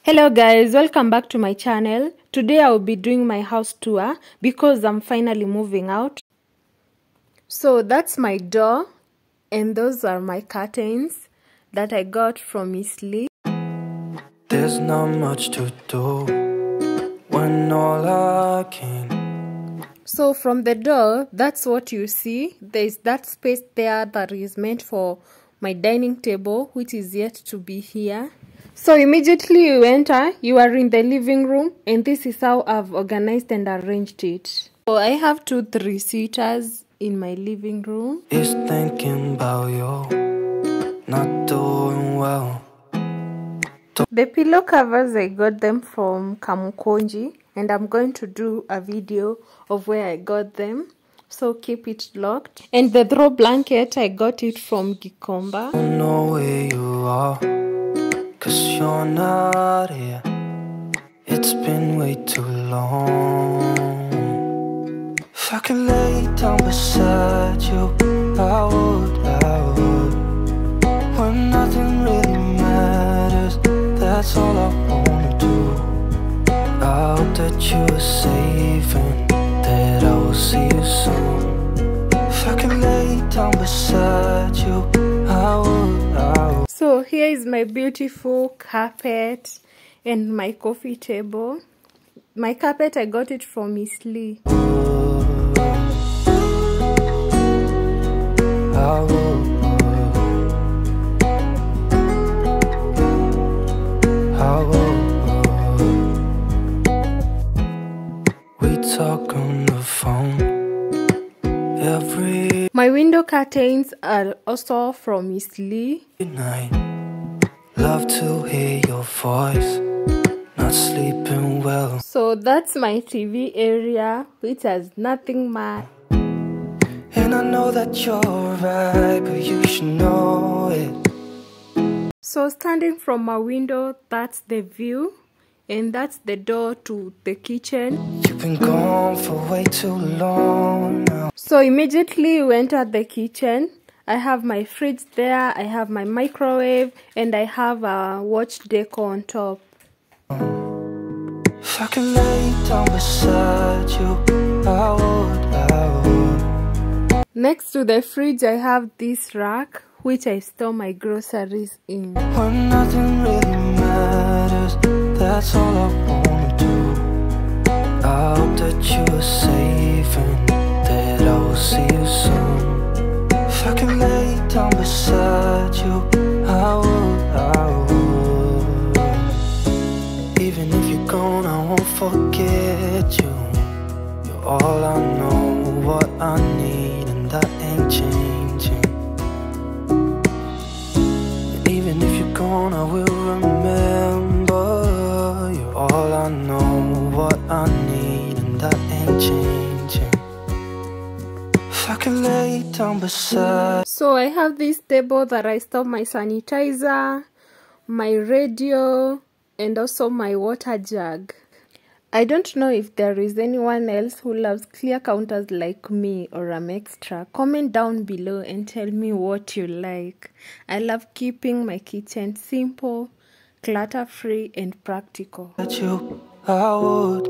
Hello guys, welcome back to my channel. Today I will be doing my house tour because I'm finally moving out. So that's my door and those are my curtains that I got from Miss Lee. There's not much to do when all I can. So from the door, that's what you see. There's that space there that is meant for my dining table, which is yet to be here. So immediately you enter, you are in the living room, and this is how I've organized and arranged it. So I have 2 3-seaters in my living room. Is thinking about you, not doing well. The pillow covers, I got them from Kamukonji, and I'm going to do a video of where I got them. So keep it locked. And the throw blanket, I got it from Gikomba. I don't know where you are, 'cause you're not here. It's been way too long. If I could lay down beside you, I would. When nothing really matters, that's all I wanna do. I hope that you are safe and that I will see you soon. If I could lay down beside you, I would. So here is my beautiful carpet and my coffee table. My carpet, I got it from Miss Lee. We talk on the phone every My window curtains are also from Miss Lee. night. Love to hear your voice, not sleeping well. So that's my TV area, which has nothing much. And I know that you're right, but you should know it. So standing from my window, that's the view, and that's the door to the kitchen. You've been gone for way too long now. So immediately you enter the kitchen. I have my fridge there, I have my microwave, and I have a watch deco on top. If I could lay down beside you, I would. Next to the fridge, I have this rack, which I store my groceries in. When nothing really matters, that's all I wanna do. I hope that you are safe and that I will see you soon. If I could lay down beside you, I would. Even if you're gone, I won't forget you. You're all I know, what I need, and that ain't changing. And even if you're gone, I will remember. You're all I know, what I need, and that ain't changing. If I could lay down beside. So I have this table that I store my sanitizer, my radio, and also my water jug. I don't know if there is anyone else who loves clear counters like me or I'm extra. Comment down below and tell me what you like. I love keeping my kitchen simple, clutter-free, and practical. You, I would.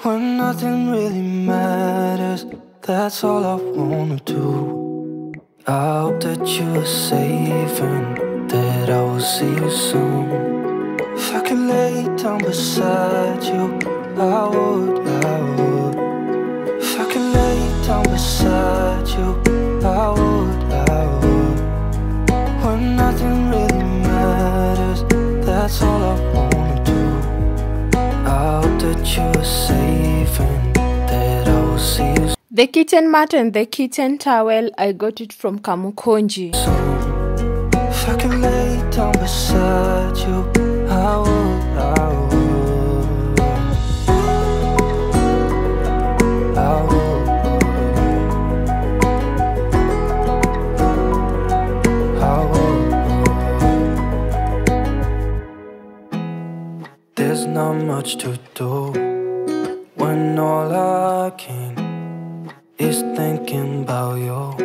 When nothing really matters, that's all I wanna do. I hope that you are safe and that I will see you soon. If I could lay down beside you, I would. If I could lay down beside you, I would. When nothing really matters, that's all I wanna do. I hope that you are safe and that I will see you soon. The kitchen mat and the kitchen towel, I got it from Kamukonji. If I could lay down beside you, I would. There's not much to do when all I can is thinking about you,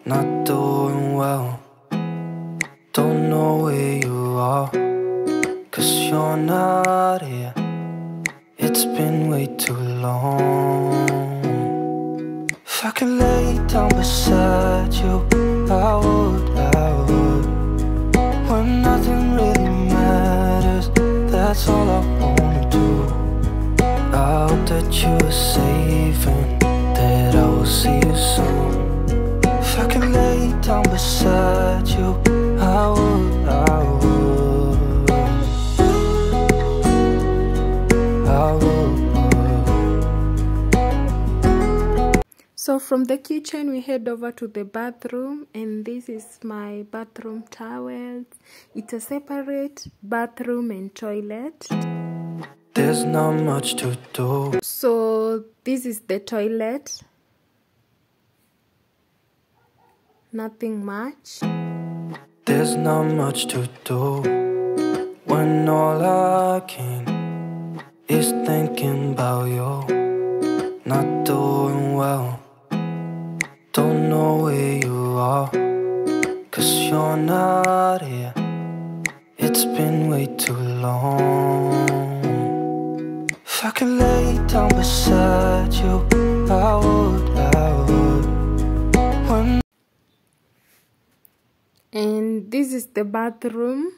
not doing well. Don't know where you are, you're not here. It's been way too long. If I could lay down beside you, I would. When nothing really matters, that's all I wanna do. I hope that you are safe and that I will see you soon. If I could lay down beside you, I would. So from the kitchen we head over to the bathroom, and this is my bathroom towels. It's a separate bathroom and toilet. There's not much to do. So this is the toilet. Nothing much. There's not much to do when all I can is thinking about you. Not doing well, don't know where you are, 'cause you're not here. It's been way too long. If I could lay down beside you, I would. And this is the bathroom.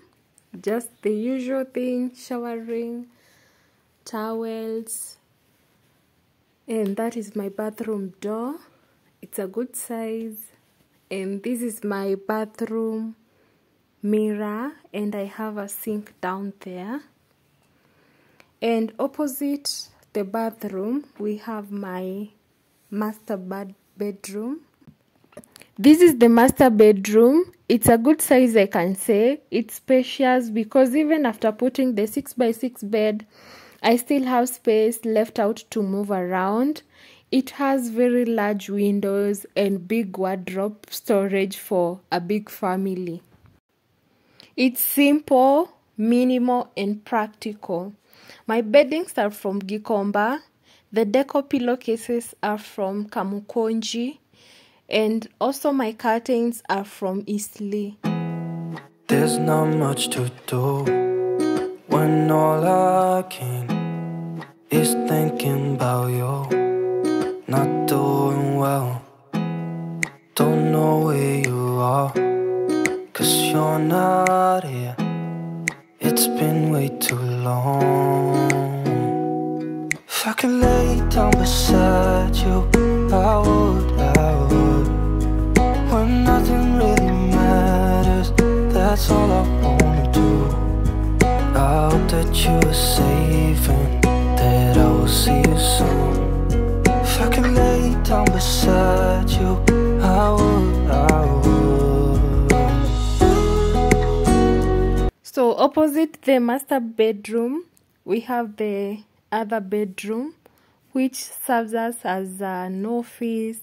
Just the usual thing, showering, towels. And that is my bathroom door. It's a good size. And this is my bathroom mirror, and I have a sink down there. And opposite the bathroom we have my master bedroom. This is the master bedroom. It's a good size, I can say. It's spacious because even after putting the 6x6 bed, I still have space left out to move around. It has very large windows and big wardrobe storage for a big family. It's simple, minimal, and practical. My beddings are from Gikomba. The decor pillowcases are from Kamukonji. And also my curtains are from Eastleigh. There's not much to do when all I can is thinking about you. Not doing well, don't know where you are, 'cause you're not here. It's been way too long. If I could lay down beside you, I would. When nothing really matters, that's all I wanna do. I hope that you are safe and that I will see you soon. If I could lay down beside you, I would. So opposite the master bedroom, we have the other bedroom, which serves us as an office,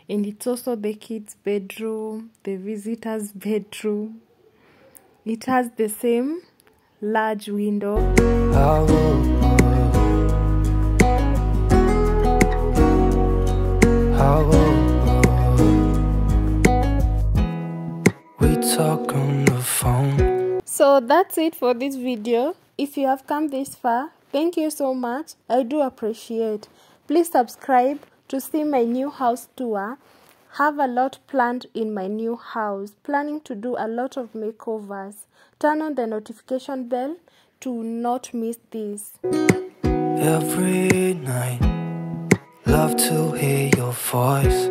and it's also the kids' bedroom, the visitors' bedroom. It has the same large window. We talk on the phone. So that's it for this video. If you have come this far, thank you so much. I do appreciate. Please subscribe to see my new house tour. Have a lot planned in my new house. Planning to do a lot of makeovers. Turn on the notification bell to not miss this. Every night, love to hear your voice.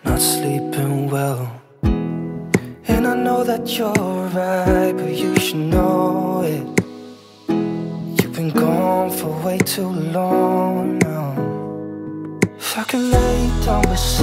Not sleeping well, and I know that you're right, but you should know it. You've been gone for way too long now. If I could lay down beside